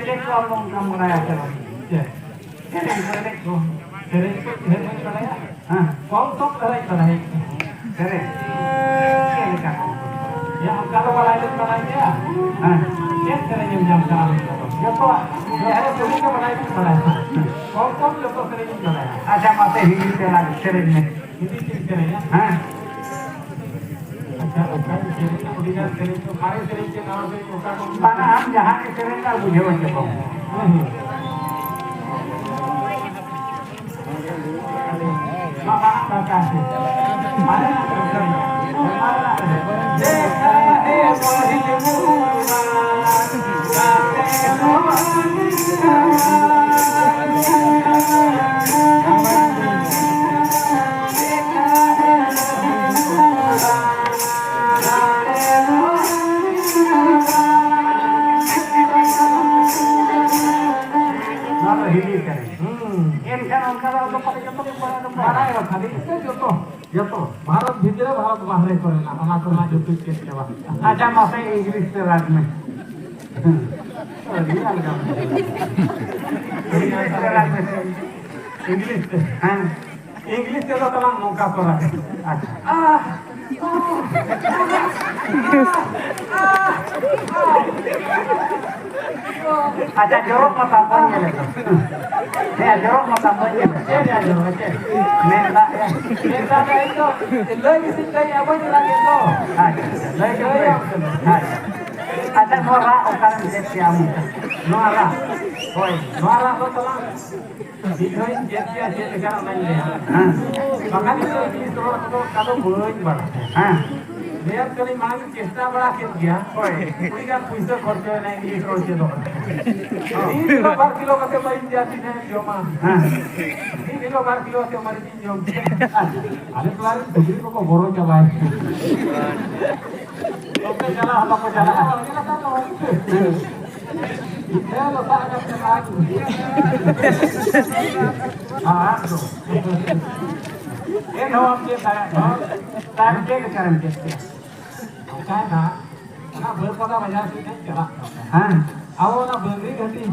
cek ngomong kamu raya terus. Ya. Sering tuh. Sering raya. Hah, konsop raya. Sering. Sering kan. Ya kalau malayun malaya. Hah, cek sering nyam kali. Ya toh, ya harus sering ke malayun malaya. Konsop lo sering malaya. Aja mate hindi lagi sering nih. Hindi sering ya. Hah. Panahan jahat sering kal bujhe bujhe kok. Mama kasih. Mana sering. Bharat भीतर भारत बाहर करेला हमारा तो ना जो कुछ के सेवा अच्छा मासे इंग्लिश से राज में इंग्लिश से हां इंग्लिश से तो तमाम मौका पर अच्छा अच्छा jorok mata pannya lagi ya jorok mata pannya ya jorok nenda itu lagi sih kayak apa ini lagi tuh lagi ada nora orang di siamu nora nora tuh telah itu dia negara lain ya makanya itu kalau boleh banget lihat kali malam kita berakhir dia, ini kan puisi korjo naik di korjo doang. Ini bar kilo kata main jadi nih joma. Ini bar kilo kata main di jom. Ada kelar, begini kok borong coba. Oke jalan apa kok jalan? Ya lepas ada lagi. Tuh. Ini orang kita, orang kita sekarang kita. Karena berpada banyak sih kan, awalnya beri ganti,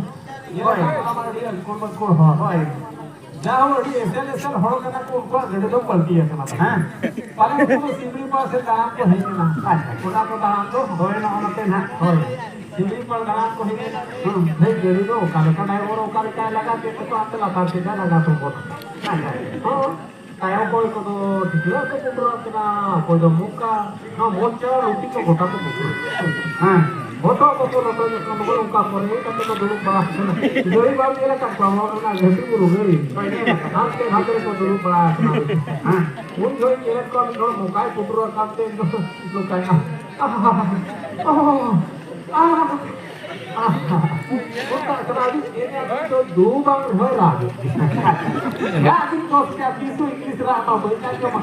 ya kalau dia kur hoy, jauh dia esel hoy karena kur jadi dua kali ya teman, paling itu sibri pas dalam ko ini lah, kuna ko dalam tu, hoy na orang tena, hoy, sibri pas dalam ko ini, नहीं jadi tu, kalau naik orang kalau kayak laga itu tu latar kita laga tu kot, kayak koy ko dikira ko pura kena koy do muka no mocha roti ko gota ko pura gota ko pura to no ko muka kore ka to dulu ba doi ba mera ka pawa na gati ko gari hatte ko dulu ba un doi mera ko no muka ko pura ka te no kaya Kota terlalu ini itu dua bang berat. Ya di kos itu Inggris apa baca cuma.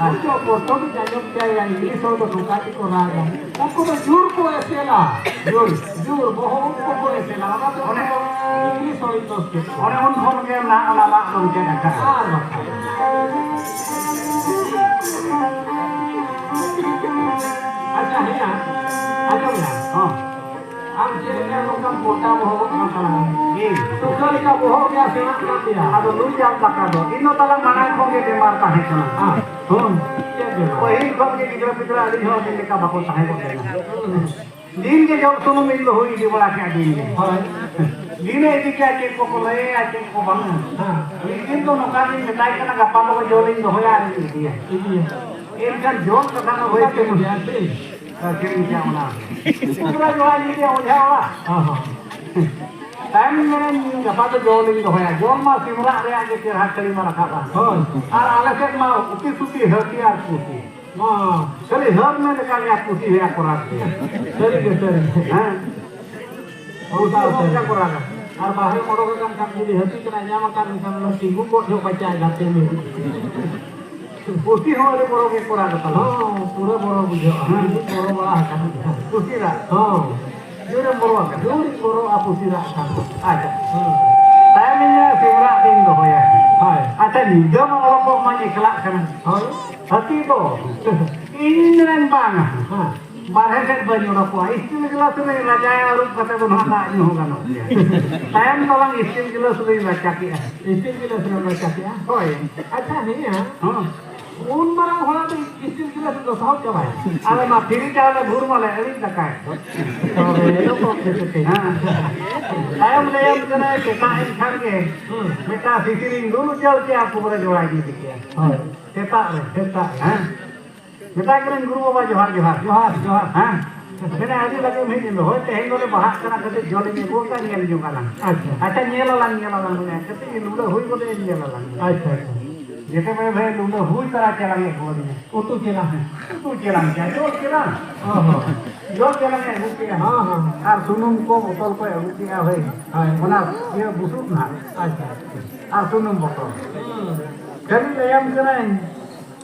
Aku foto jangan saya Inggris atau buka di Koran. Aku berjur ko esela. Jur bohong ko esela. Apa Inggris atau itu? Orang orang yang nak lama mungkin akan. Aja ya. Aja ya. हम jail लोग का पोता हो मासाला ये सुखल का हो गया सेना कर दिया अब लुई जाम तक दो इनो तला मना खोगे बीमार का है ना वही खोल के गिरा पिटरा आदि हो के का बापो चाहे बोले दिन के जब सुनो मिल होई दी बड़ा क्या दिन दिन एदी क्या के को बोले आ के को बन दिन तो नौकरी में दाई का गप्पा लोग जोलिंग होया दिया एक जन जोन का ना होए के मुझे किरिंग जावना पूरा जो आज ये हो जावा टाइम में गपा तो जोलिंग होया जोन मा सिमरा रे आगे के हाथ कली मा रखा था और आलसे मा उती सुती हती आर पुती चले हर में निकाल या पुती है कोरा चले के चले हैं और क्या कोरा और बाहर मोड़ो का काम जी हती के ना मा का निकल टिंगू को जो बच्चा जाते में पुती हो रे बड़ो के कोरा का पूरा बड़ो बुझो ini boro bala kan pusira jure boro kan jure boro apusira kan aja saya minyak sira ding do ya hai ata ni do ma orang mani kelak kan hati do ini ren bang बाहर से बनी उड़ा को steel गिलास में रजाय और कते को ना नहीं होगा ना टाइम तो लंग स्टील गिलास में रचा किया स्टील गिलास में रचा किया होय अच्छा नहीं है हां उन मरा होला तो स्टील गिलास तो साउथ का भाई अरे ना फिर चाले भूर वाले अभी तक है तो ये लोग को कहते हैं टाइम ले हम जरा के टाइम छड़ के बेटा सिसिरिंग दूर चल के आपको बड़ा जोड़ा दी दिया हां सेता हैं बेटा करें गुरु बाबा जोहार जोहार जोहार जोहार हैं मैंने आज लगे महीने में होते हैं इन्होंने बाहर करा कते जोले में वो का नियल जो काला अच्छा नियल लांग कते ये लूड़ा हुई बोले नियल लांग अच्छा जैसे मैं भाई लूड़ा हुई तरह चलांगे बोल में ओ तो चला क्या जो चला ओहो जो चला है वो क्या हां हां और सुनुम को बोतल पे वो क्या भाई हां मना ये बुसुक ना अच्छा और सुनुम बोतल कभी ले हम कराएं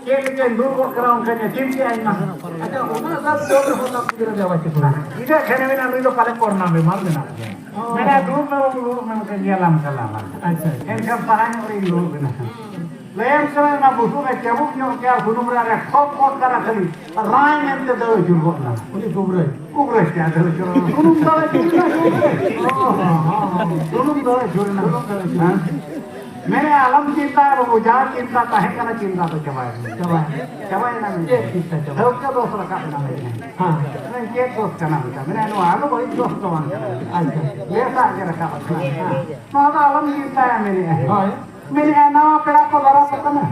के दूर को कराऊं कने चिंती आई ना अच्छा उना सब जो होता किधर जावा के पूरा इधर खेने में ना लो पाले करना में मार देना मेरा दूर में के गेलाम कला अच्छा इनका परान और इन लोग ना लेम करे ना बुसु में केबु क्यों क्या सुनुम रे ठोक मोट करा खाली राय में ते दो जुल को ना उनी कुबरे क्या दो जुल सुनुम दो जुल हां सुनुम दो जुल ना मैंने आलम चिंता है वो उजाड़ चिंता काहे का चिंता तो चबाए ना मुझे चिंता चबाए उसका दोस्त रखा ना मैंने हाँ मैं ये दोस्त करना होता मैंने नो आलू वही दोस्त तो मान अच्छा ये साथ रखा हाँ तो आलम चिंता है मैंने नवा पेड़ा को लड़ा पता ना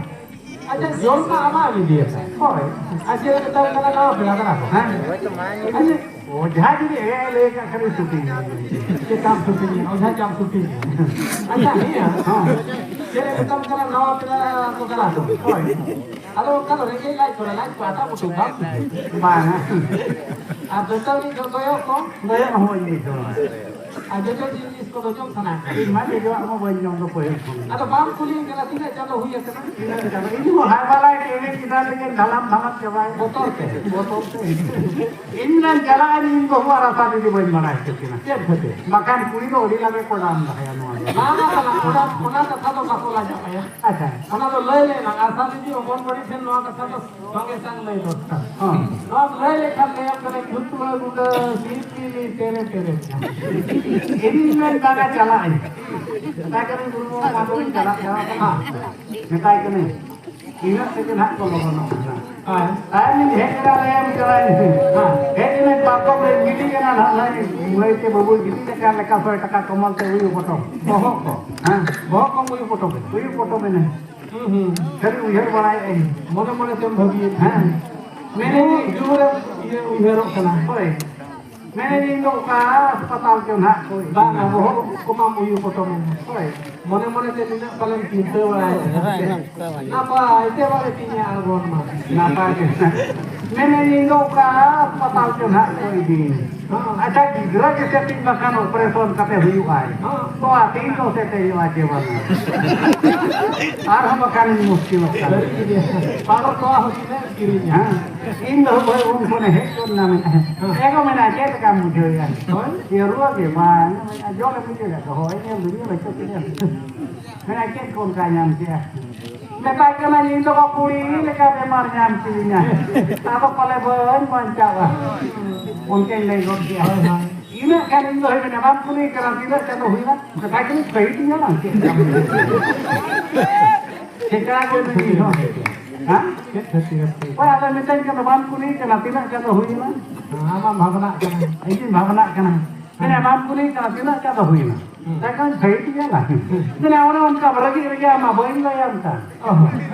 अच्छा जोर का आमा भी दिया होय अच्छा तो नवा पेड़ा करा हाँ अच्छा ओझा जी लेकर खड़ी शूटिंग के काम शूटिंग ओझा काम शूटिंग अच्छा नहीं है हां तेरे काम करा नवा पेड़ा को करा दो होय हेलो कल रे लाइक करा लाइक पाता मुझे बात ना आ दोस्तों ने जो को गया हो नहीं तो आज जो चीज को जो सना इन माने जो हम बन जो को अरे बाम कुली के लाती ने चलो हुई है ना इन वो हाय वाला टीवी किधर लेके धलम धलम चबाए बोतल से इनन जला इन को हमारा साथी जी बन बना है किना के मकान पूरी तो ओडी लगे को नाम है ना ओना कथा तो काकोला जाए अच्छा ओना तो ले ले ना साथी जी ओन बड़ी से नो कथा तो संगे संग ले दो हां अब ले ले कर ले करे खुद में गुंडा सीपी तेरे इनमें कागा चला है मैं करें गुरु माधव चला हां निकाय के नहीं इना से के हाथ को लगाना हां आय नहीं है करा ले हम चला हां है में पापा में मीटिंग के ना मुई के बबू गिटी का लेका 100 टका कमल से हुई फोटो बहुत को हां बहुत कम हुई फोटो में नहीं फिर उधर बनाए मोने मोने तुम भगी हां मैंने जोर ये उधर कना होय मैंने इन लोग का अस्पताल के ना कोई बांग वो को माम उयु फोटो में होय मोने मोने से दिन कलम तीनते वाला है ना पा इते वाले तीन आलगोन मा ना पा के मैंने इन लोग का अस्पताल के ना कोई दिन अच्छा गिरा के सेटिंग मकान ऑपरेशन करते हुई है तो आ 300 से ते वाजे वाला और हम मकान में मुश्किल होता है पावर तो होती है गिरी हां इन लोग भाई उनको ने है तो ना में एगो महीना के काम मुझे यार ये रुआ के मान जो ले मुझे का हो ये दुनिया में तो मैंने के कौन का नाम किया मैं काय करना इन लोग को पूरी लेकर बीमार नाम की ना अब पले बन मन चावा उनके ले रोक दिया है इने kan इन लोग ने बात को नहीं करा दिला चलो हुई ना तो काय के सही दिया ना ठेका को नहीं हो हां ओए आता मितन के बात को नहीं करा दिला चलो हुई ना हां भावना करना मैंने बात को नहीं करा दिला चलो हुई ना लेकिन सही दिया ना मैंने और उनका बरगी गया मा बइन गया उनका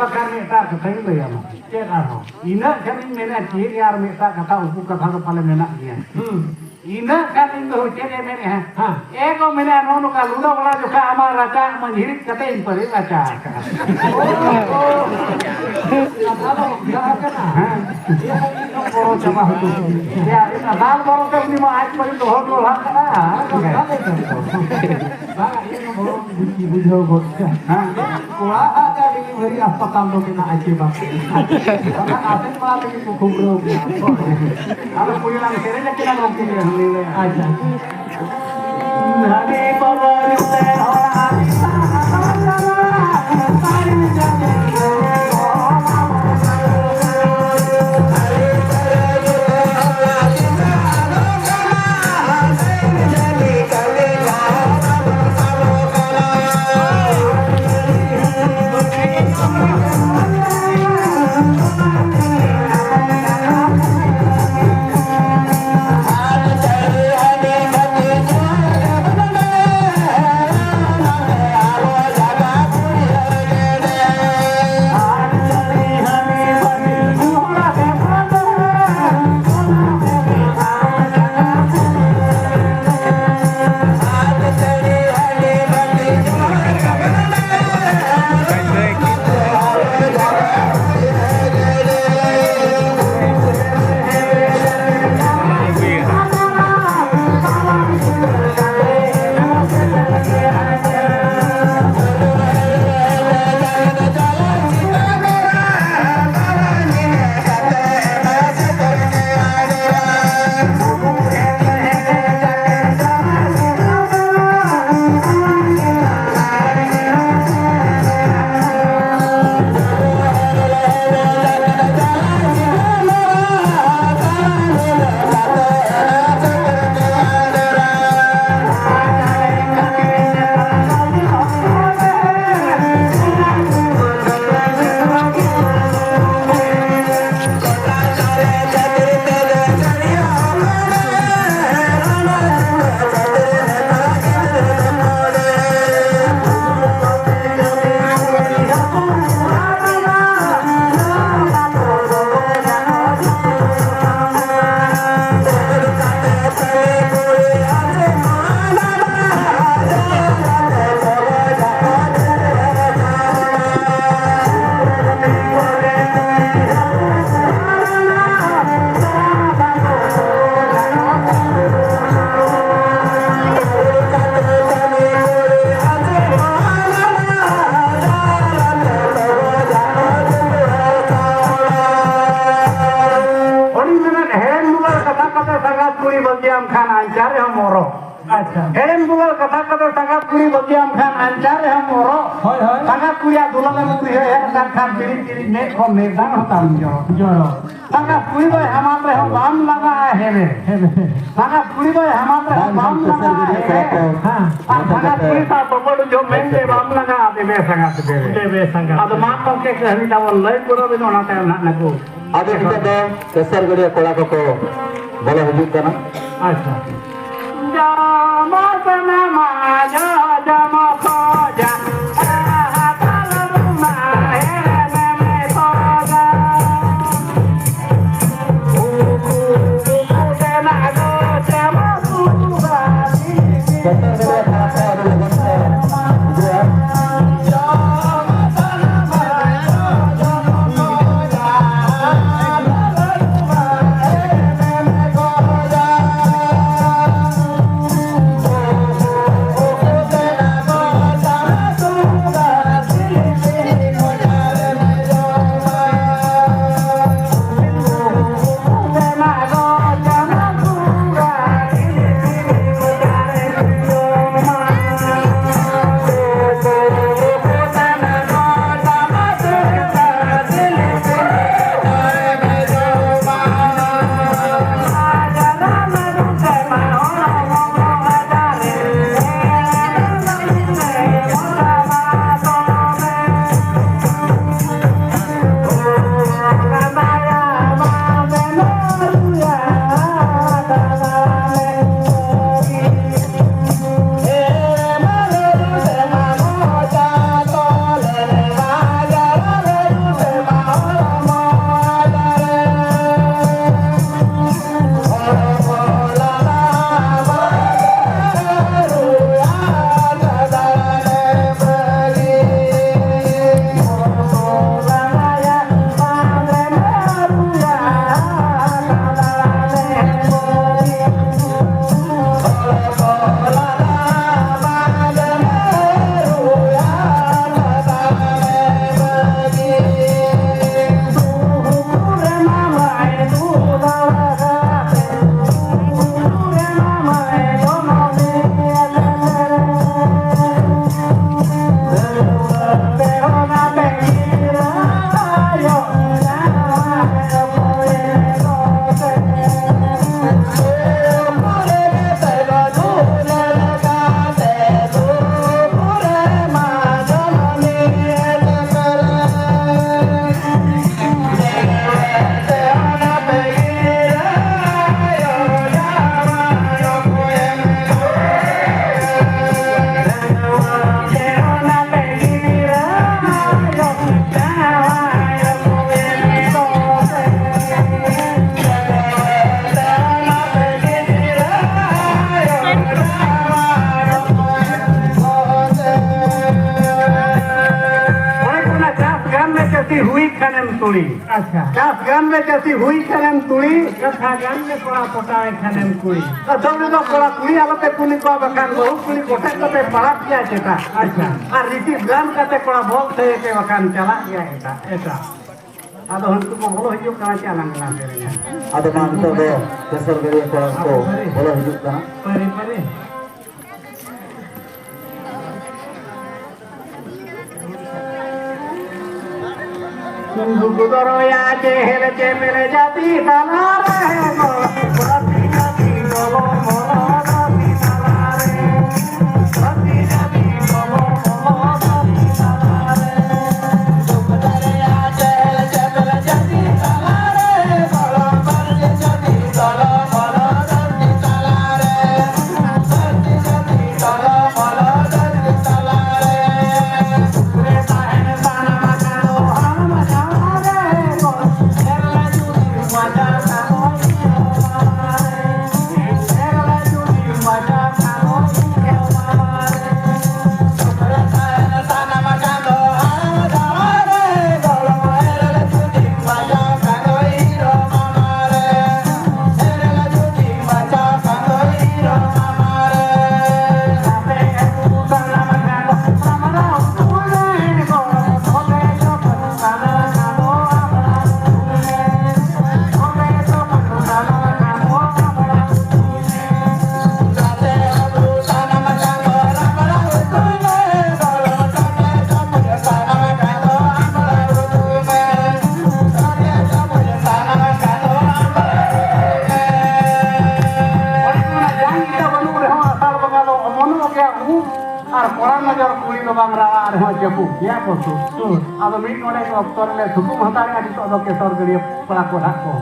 मकान में ता सही गया मा के रहा इना kan मैंने ठीक यार मेरा कथा उपु कथा तो पहले मैंने किया इना kan इन हो चले मैंने हां एक मैंने अनोनो का लूडा बड़ा जो का हमारा राजा मंझिर कते इन पर राजा ओ दादा का हां ये बड़ो जमा हो या इना दाल बड़ो के नि मा आज पर तो हो ला का बागा ये बड़ो बुझो गोट हां कोआ का डिलीवरी अस्पताल में ना आके बात आते मार के खूब रोग अब कोई ना तेरे लेके ना रोक के ले अच्छा हरे पवन से और हेरेम दुलार कथा कदे संगात कुड़ी बगियाम खान अंचार हम मोरो संगात कुड़िया दुलार में कुड़ी है खान तिरी तिरी ने को मेदान होता जो संगात कुड़ी भाई हमारे हम बाम लगा है संगात कुड़ी भाई हमारे हम बाम लगा है हां संगात कुड़ी सा बबड़ जो मेंगे बाम लगा देवे संगात अब मान को के कहनी दावल लय पुरो बिन ओना ते ना को आगे kita keser gede kola koko boleh hidup kana अच्छा जामा सना माजा जामा खोजा तुड़ी अच्छा कास गान में कैसी हुई खनन तुड़ी कथा गान में कोड़ा पोटाए खनन कुड़ी असल में तो कोड़ा कुड़ी आलते कुली को बकान बहु कुली कोठे कते पड़ा किया चेता अच्छा और रीति गान कते कोड़ा बोल थे के बकान चला गया ऐसा ऐसा आदो हंतु को बोलो हिजो करा के अलंगना तेरे आदो मान तो दे केसर गरे को बोलो हिजो करा परे परे गुदरोया चेहर चे मेरे जाती ताला रे गो जाती जाती गो मोला जाती ताला रे जाती जाती गो मोला जाती ताला रे गुदरोया चेहर चे मेरे जाती ताला रे बोलो बोल जाती ताला बोलो जाती ताला रे जाती जाती ताला बोलो जाती ताला रे रे ताहे ताना कानो हम bang rawa arho japu ya kosu tu ado mi nore ko torle thuku hatare adi to kesor gari pelaku hak ko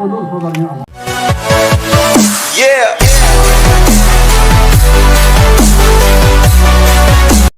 udur sodornya Yeah.